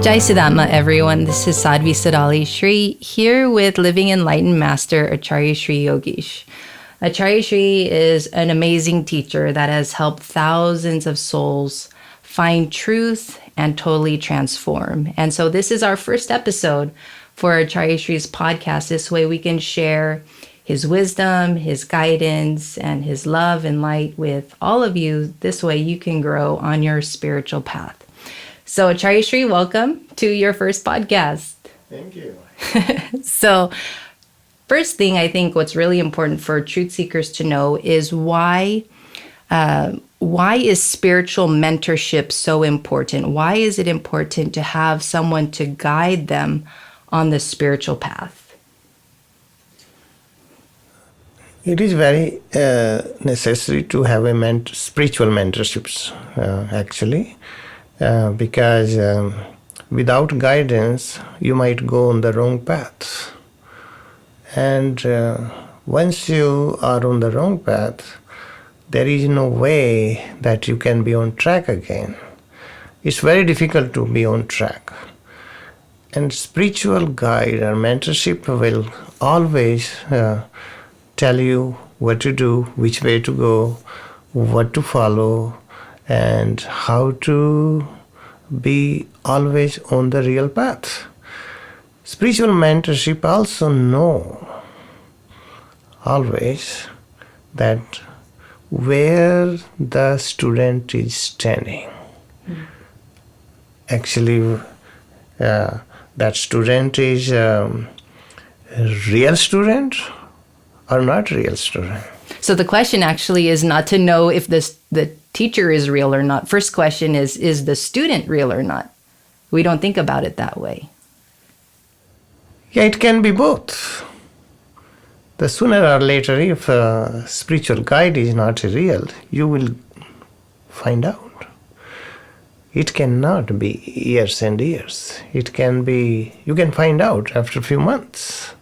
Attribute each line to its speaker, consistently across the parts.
Speaker 1: Jai Siddhatma, everyone. This is Sadhvi Sadali Shree here with Living Enlightened Master Acharya Shree Yogeesh. Acharya Shree is an amazing teacher that has helped thousands of souls find truth and totally transform. And so this is our first episode for Acharya Shree's podcast. This way we can share his wisdom, his guidance, and his love and light with all of you. This way you can grow on your spiritual path. So Acharya Shree, welcome to your first podcast.
Speaker 2: Thank you.
Speaker 1: So first thing, I think what's really important for truth seekers to know is why is spiritual mentorship so important? Why is it important to have someone to guide them on the spiritual path?
Speaker 2: It is very necessary to have a spiritual mentorships, actually, because without guidance, you might go on the wrong path. And once you are on the wrong path, there is no way that you can be on track again. It's very difficult to be on track. And spiritual guide or mentorship will always tell you what to do, which way to go, what to follow, and how to be always on the real path. Spiritual mentorship also know always that where the student is standing. Actually, that student is a real student or not real student.
Speaker 1: So the question actually is not to know if the teacher is real or not. First question is the student real or not? We don't think about it that way.
Speaker 2: Yeah, it can be both. The sooner or later, if a spiritual guide is not real, you will find out. It cannot be years and years. It can be, you can find out after a few months.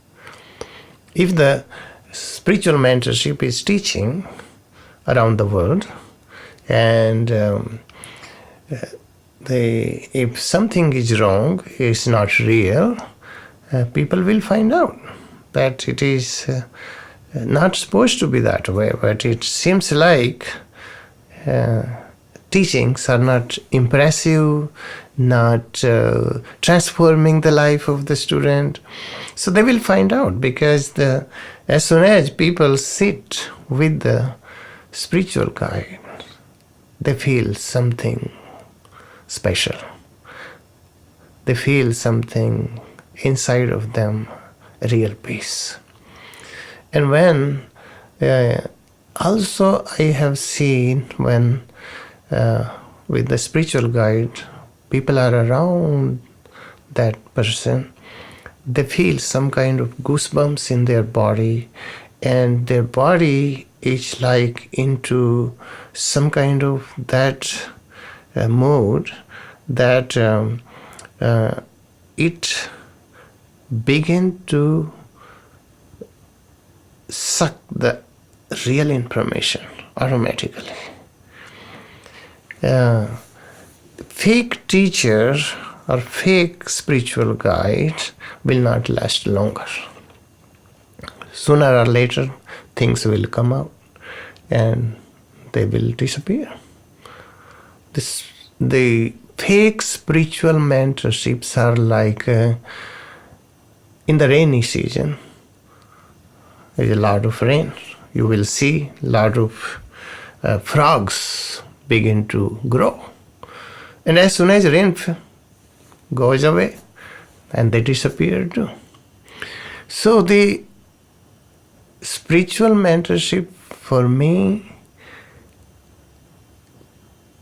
Speaker 2: If the spiritual mentorship is teaching around the world, and if something is wrong, is not real, people will find out that it is not supposed to be that way, but it seems like teachings are not impressive, not transforming the life of the student. So they will find out, because as soon as people sit with the spiritual guide, they feel something special. They feel something inside of them, real peace. And when also I have seen when with the spiritual guide, people are around that person, they feel some kind of goosebumps in their body, and their body is like into some kind of that mode that it begin to suck the real information automatically. Fake teacher or fake spiritual guide will not last longer. Sooner or later, things will come out and they will disappear. The fake spiritual mentorships are like in the rainy season. There's a lot of rain. You will see a lot of frogs begin to grow. And as soon as rain goes away, and they disappear too. So the spiritual mentorship for me,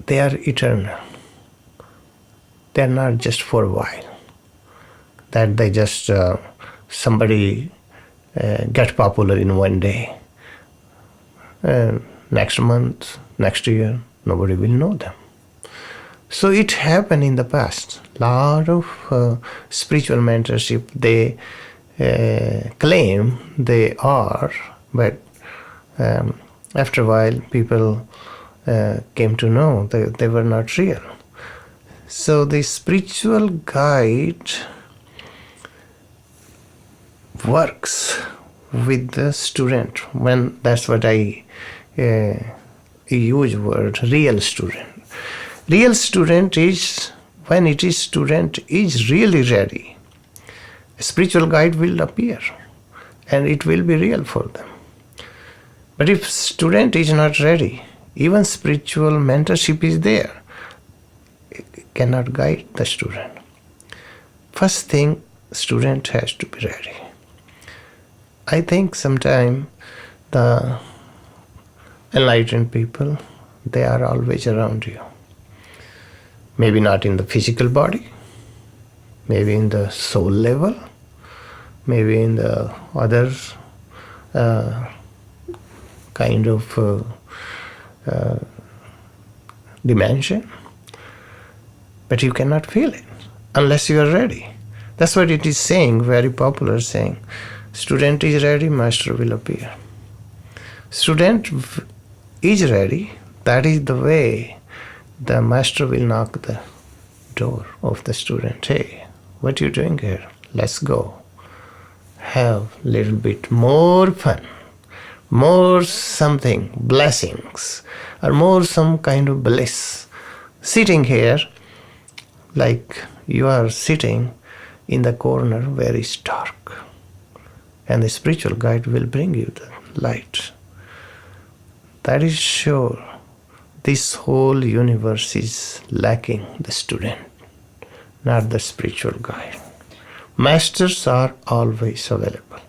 Speaker 2: they are eternal. They are not just for a while. That they just somebody get popular in one day. Next month, next year, nobody will know them. So it happened in the past. Lot of spiritual mentorship, they claim they are, but after a while, people came to know that they were not real. So the spiritual guide works with the student when, that's what I use word, real student. Real student is when it is student is really ready. A spiritual guide will appear and it will be real for them. But if student is not ready, even spiritual mentorship is there, it cannot guide the student. First thing, student has to be ready. I think sometimes the enlightened people, they are always around you. Maybe not in the physical body, maybe in the soul level, maybe in the other kind of dimension. But you cannot feel it unless you are ready. That's what it is saying, very popular saying. Student is ready, master will appear. Student is ready, that is the way the master will knock the door of the student. Hey, what are you doing here? Let's go. Have a little bit more fun, more something, blessings, or more some kind of bliss. Sitting here, like you are sitting in the corner where it's dark, and the spiritual guide will bring you the light. That is sure. This whole universe is lacking the student, not the spiritual guide. Masters are always available.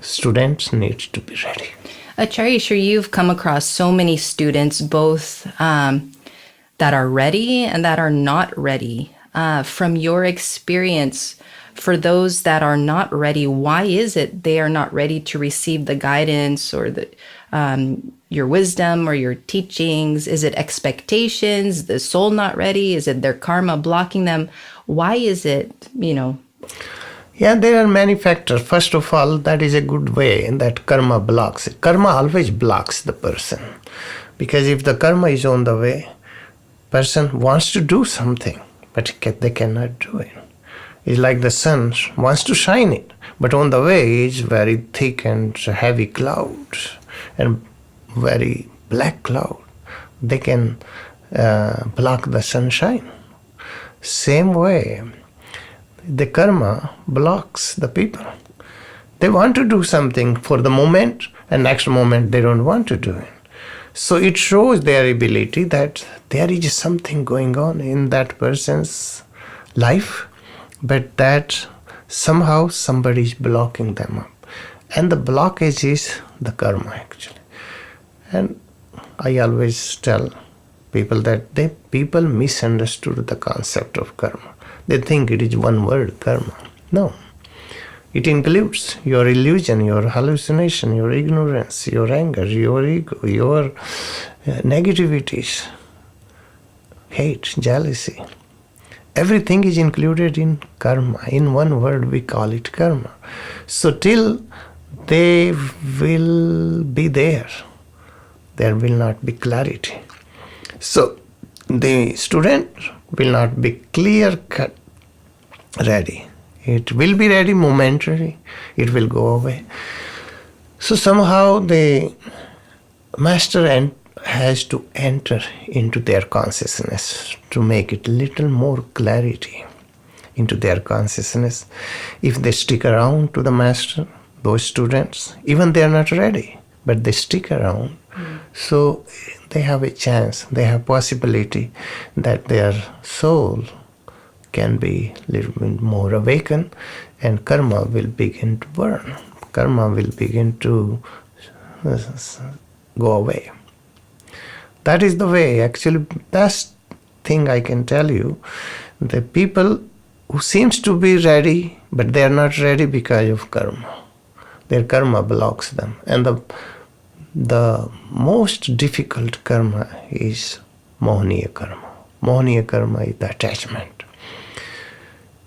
Speaker 2: Students need to be ready.
Speaker 1: Acharya Shree, you've come across so many students, both that are ready and that are not ready. From your experience, for those that are not ready, why is it they are not ready to receive the guidance or the your wisdom or your teachings? Is it expectations, the soul not ready? Is it their karma blocking them? Why is it,
Speaker 2: Yeah, there are many factors. First of all, that is a good way that karma blocks it. Karma always blocks the person. Because if the karma is on the way, person wants to do something, but they cannot do it. It's like the sun wants to shine it, but on the way is very thick and heavy clouds and very black cloud. They can block the sunshine. Same way, the karma blocks the people. They want to do something for the moment, and next moment they don't want to do it. So it shows their ability that there is something going on in that person's life, but that somehow somebody is blocking them up. And the blockage is the karma actually. And I always tell people that people misunderstood the concept of karma. They think it is one word, karma. No. It includes your illusion, your hallucination, your ignorance, your anger, your ego, your negativities, hate, jealousy. Everything is included in karma. In one word, we call it karma. So till they will be there will not be clarity. So the student will not be clear-cut ready. It will be ready momentarily. It will go away. So somehow the master has to enter into their consciousness to make it little more clarity into their consciousness. If they stick around to the master, those students, even they are not ready, but they stick around. So they have a chance, they have possibility that their soul can be a little bit more awakened and karma will begin to burn. Karma will begin to go away. That is the way. Actually, best thing I can tell you, the people who seems to be ready, but they are not ready because of karma. Their karma blocks them. And the most difficult karma is Mohaniya karma. Mohaniya karma is the attachment.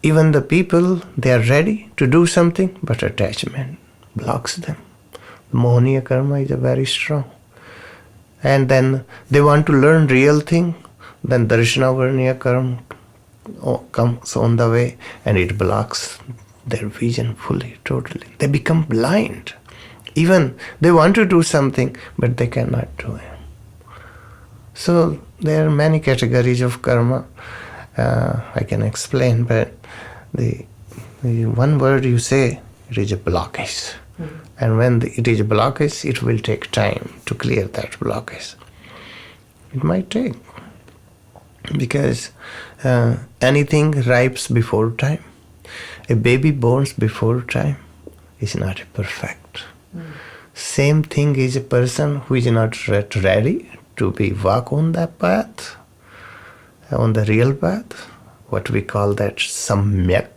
Speaker 2: Even the people, they are ready to do something, but attachment blocks them. Mohaniya karma is very strong. And then they want to learn real thing. then Darshanavarniya karma comes on the way and it blocks their vision fully, totally. They become blind. Even they want to do something, but they cannot do it. So there are many categories of karma. I can explain, but the one word you say, it is a blockage. Mm-hmm. And when it is a blockage, it will take time to clear that blockage. It might take. Because anything ripes before time. A baby born before time is not perfect. Same thing is a person who is not ready to walk on that path, on the real path, what we call that samyaktva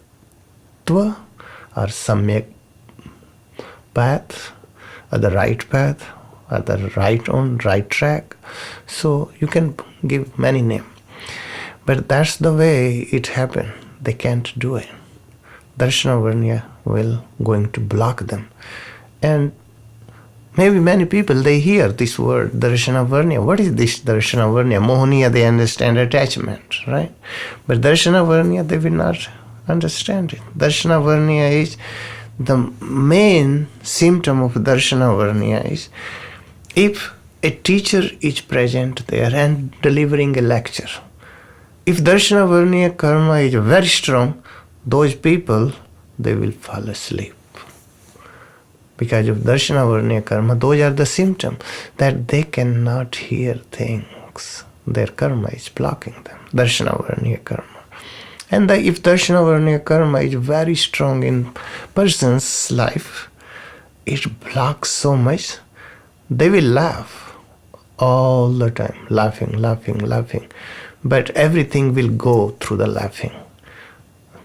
Speaker 2: or samyak path, or the right path, or the right track. So you can give many names. But that's the way it happened. They can't do it. Darshanavarniya will going to block them. And maybe many people, they hear this word, Darshanavarniya. What is this Darshanavarniya? Mohaniya, they understand attachment, right? But Darshanavarniya, they will not understand it. Darshanavarniya is, the main symptom of Darshanavarniya is, if a teacher is present there and delivering a lecture, if Darshanavarniya karma is very strong, those people, they will fall asleep. Because of Darshanavarniya karma, those are the symptoms that they cannot hear things. Their karma is blocking them, Darshanavarniya karma. And if Darshanavarniya karma is very strong in person's life, it blocks so much, they will laugh all the time, laughing. But everything will go through the laughing.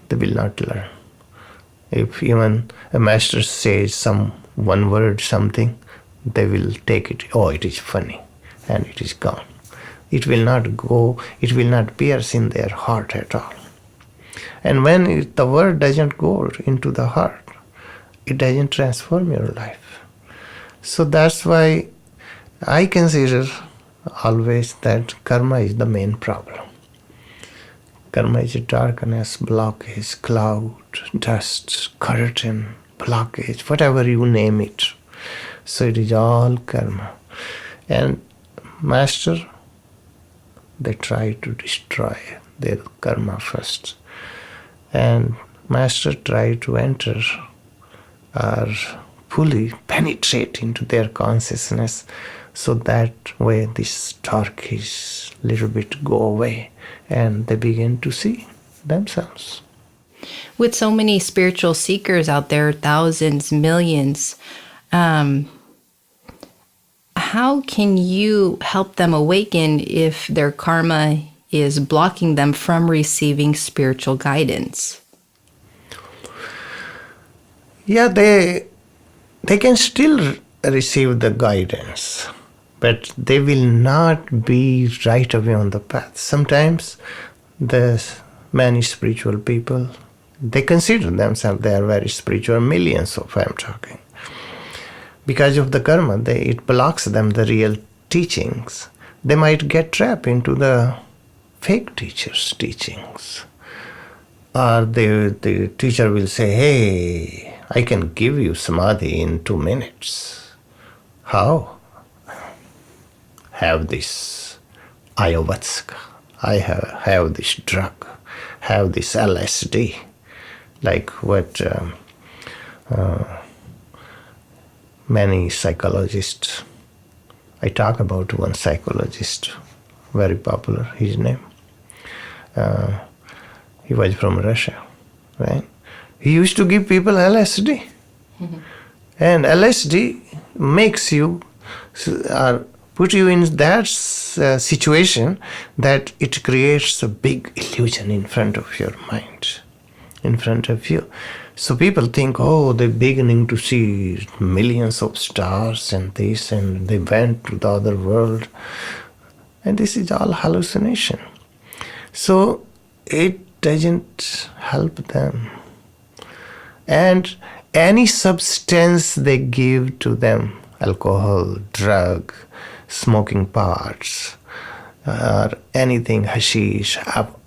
Speaker 2: They will not learn. If even a master says one word, something, they will take it, oh, it is funny, and it is gone. It will not go, it will not pierce in their heart at all. And when the word doesn't go into the heart, it doesn't transform your life. So that's why I consider always that karma is the main problem. Karma is a darkness, blockage, cloud, dust, curtain, blockage, whatever you name it. So it is all karma. And master, they try to destroy their karma first. And master try to enter or fully penetrate into their consciousness, so that way this dark is little bit go away and they begin to see themselves.
Speaker 1: With so many spiritual seekers out there, thousands, millions, how can you help them awaken if their karma is blocking them from receiving spiritual guidance?
Speaker 2: Yeah, they can still receive the guidance, but they will not be right away on the path. Sometimes the many spiritual people, they consider themselves they are very spiritual, millions of I'm talking. Because of the karma, it blocks them the real teachings. They might get trapped into the fake teacher's teachings. Or the teacher will say, hey, I can give you samadhi in 2 minutes. How? Have this ayahuasca. I have this drug. Have this LSD. Like what many psychologists, I talk about one psychologist, very popular, his name. He was from Russia, right? He used to give people LSD. Mm-hmm. And LSD makes you, put you in that situation that it creates a big illusion in front of your mind, in front of you. So people think, oh, they're beginning to see millions of stars and this, and they went to the other world. And this is all hallucination. So it doesn't help them. And any substance they give to them, alcohol, drug, smoking parts, or anything, hashish,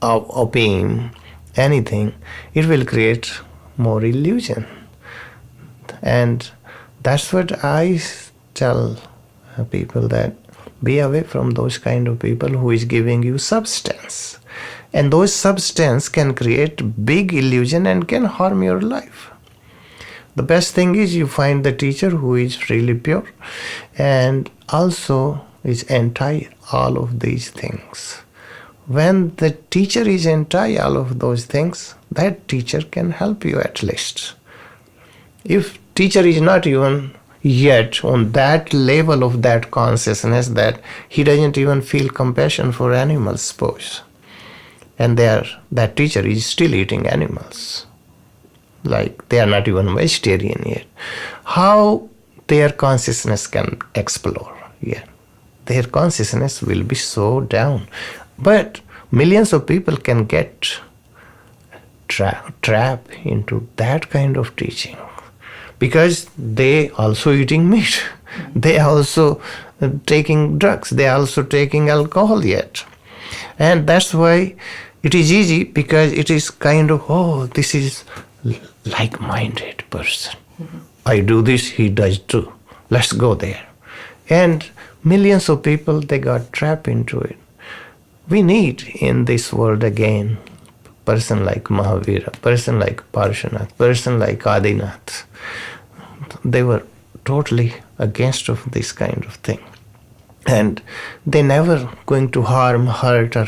Speaker 2: opium, anything, it will create more illusion. And that's what I tell people, that be away from those kind of people who is giving you substance. And those substance can create big illusion and can harm your life. The best thing is you find the teacher who is really pure and also is anti all of these things. When the teacher is anti all of those things, that teacher can help you at least. If teacher is not even yet on that level of that consciousness that he doesn't even feel compassion for animals, suppose, and that teacher is still eating animals, like they are not even vegetarian yet, how their consciousness can explore? Yeah, their consciousness will be so down. But millions of people can get trapped into that kind of teaching, because they also eating meat, they also taking drugs, they also taking alcohol yet. And that's why it is easy, because it is kind of, oh, this is like-minded person. Mm-hmm. I do this, he does too. Let's go there. And millions of people, they got trapped into it. We need in this world again person like Mahavira, person like Parshanath, person like Adinath. They were totally against of this kind of thing. And they never going to harm, hurt, or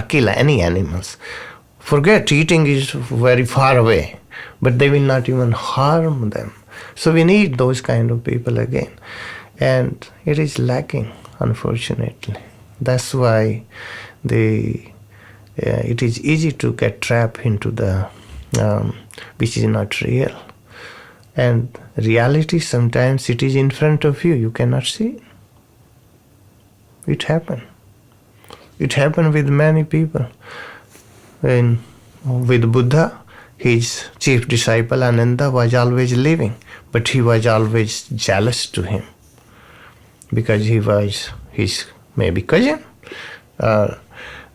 Speaker 2: kill any animals. Forget, eating is very far away, but they will not even harm them. So we need those kind of people again. And it is lacking, unfortunately. That's why it is easy to get trapped into the which is not real. And reality, sometimes it is in front of you, you cannot see it. It happened. It happened with many people. With Buddha, his chief disciple Ananda was always living, but he was always jealous to him, because he was his maybe cousin,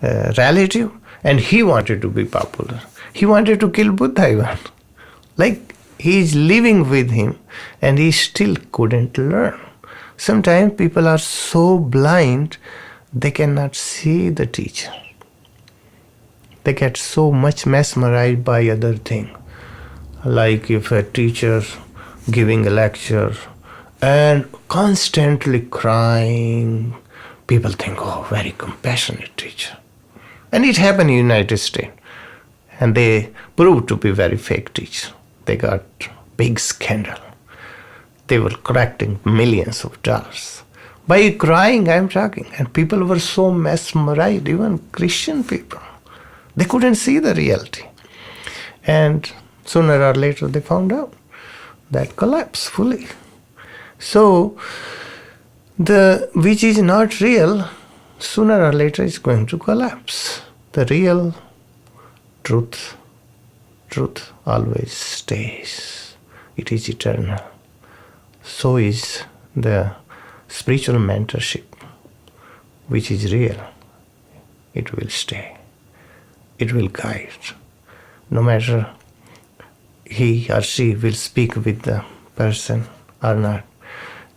Speaker 2: relative, and he wanted to be popular. He wanted to kill Buddha even. Like, he is living with him and he still couldn't learn. Sometimes people are so blind, they cannot see the teacher. They get so much mesmerized by other things. Like if a teacher giving a lecture and constantly crying, people think, oh, very compassionate teacher. And it happened in the United States. And they proved to be very fake teacher. They got big scandal. They were collecting millions of dollars. By crying, I'm talking. And people were so mesmerized, even Christian people. They couldn't see the reality. And sooner or later they found out that collapsed fully. So, which is not real, sooner or later is going to collapse. The real truth always stays. It is eternal. So is the spiritual mentorship, which is real. It will stay. It will guide. No matter he or she will speak with the person or not,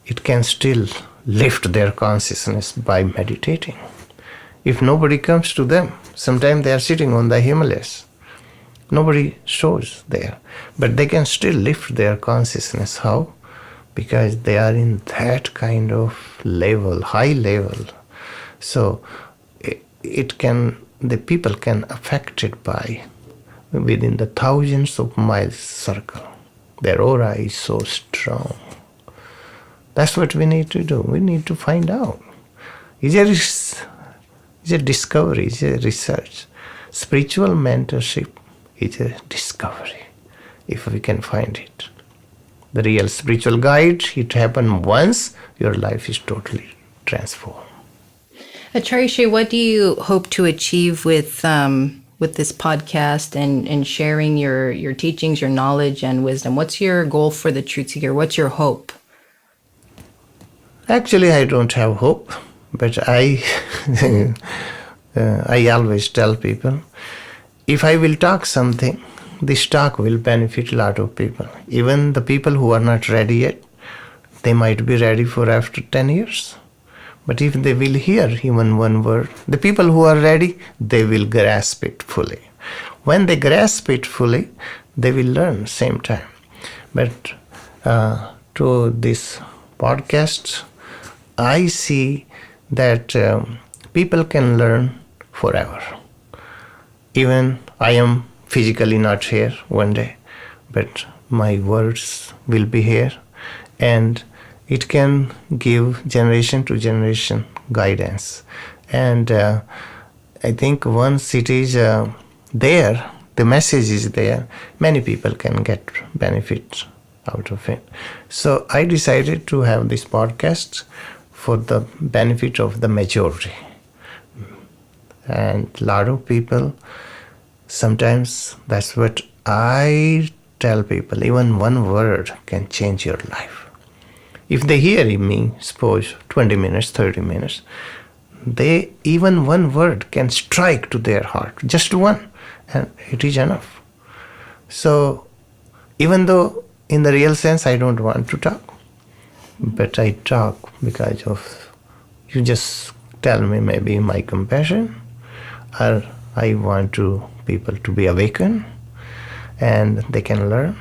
Speaker 2: it can still lift their consciousness by meditating. If nobody comes to them, sometimes they are sitting on the Himalayas. Nobody shows there. But they can still lift their consciousness. How? Because they are in that kind of level, high level. So the people can affect it by within the thousands of miles circle. Their aura is so strong. That's what we need to do. We need to find out. It's a discovery, it's a research. Spiritual mentorship is a discovery, if we can find it. The real spiritual guide, it happened once, your life is totally transformed.
Speaker 1: Acharya Shree, what do you hope to achieve with this podcast and sharing your teachings, your knowledge and wisdom? What's your goal for the Truth Seeker? What's your hope?
Speaker 2: Actually, I don't have hope, But I, I always tell people, if I will talk something, this talk will benefit a lot of people. Even the people who are not ready yet, they might be ready for after 10 years. But if they will hear even one word, the people who are ready, they will grasp it fully. When they grasp it fully, they will learn same time. But to this podcast, I see that people can learn forever. Even I am physically not here one day, but my words will be here, and it can give generation to generation guidance. And I think once it is there, the message is there, many people can get benefit out of it. So I decided to have this podcast for the benefit of the majority. And a lot of people, sometimes that's what I tell people, even one word can change your life. If they hear me, suppose 20 minutes, 30 minutes, even one word can strike to their heart, just one, and it is enough. So even though in the real sense I don't want to talk, but I talk because of, you just tell me maybe my compassion, or I want people to be awakened, and they can learn,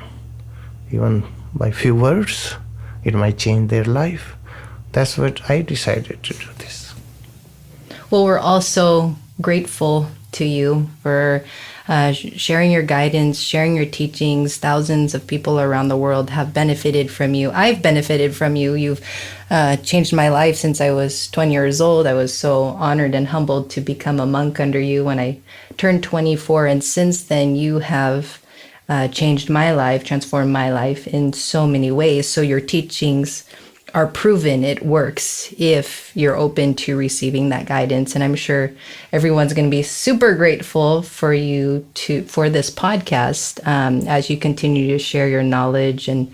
Speaker 2: even by few words, it might change their life. That's what I decided to do this.
Speaker 1: Well, we're also grateful to you for sharing your guidance, sharing your teachings. Thousands of people around the world have benefited from you. I've benefited from you. You've changed my life since I was 20 years old. I was so honored and humbled to become a monk under you when I turned 24. And since then, you have changed my life, transformed my life in so many ways. So your teachings are proven, it works if you're open to receiving that guidance. And I'm sure everyone's going to be super grateful for you for this podcast as you continue to share your knowledge and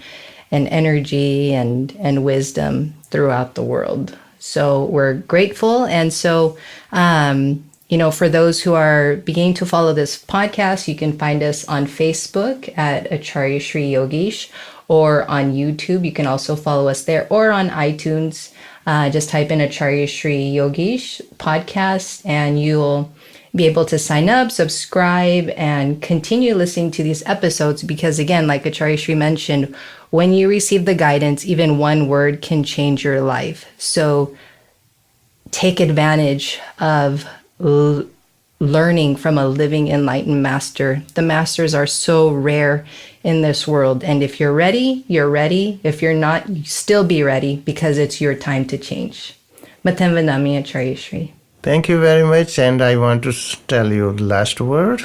Speaker 1: energy and wisdom throughout the world. So we're grateful. And so, for those who are beginning to follow this podcast, you can find us on Facebook at Acharya Shree Yogeesh, or on YouTube. You can also follow us there, or on iTunes. Just type in Acharya Shree Yogeesh podcast, and you'll be able to sign up, subscribe, and continue listening to these episodes. Because again, like Acharya Shree mentioned, when you receive the guidance, even one word can change your life. So take advantage of learning from a living enlightened master. The masters are so rare in this world. And if you're ready, you're ready. If you're not, you still be ready, because it's your time to change. Matem Vanami Acharya Shree.
Speaker 2: Thank you very much. And I want to tell you the last word.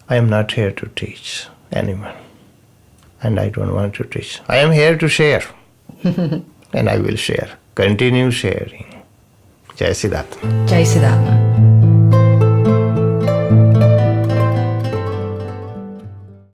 Speaker 2: I am not here to teach anyone. And I don't want to teach. I am here to share. And I will share. Continue sharing. Jai Siddhartha.
Speaker 1: Jai Siddhartha.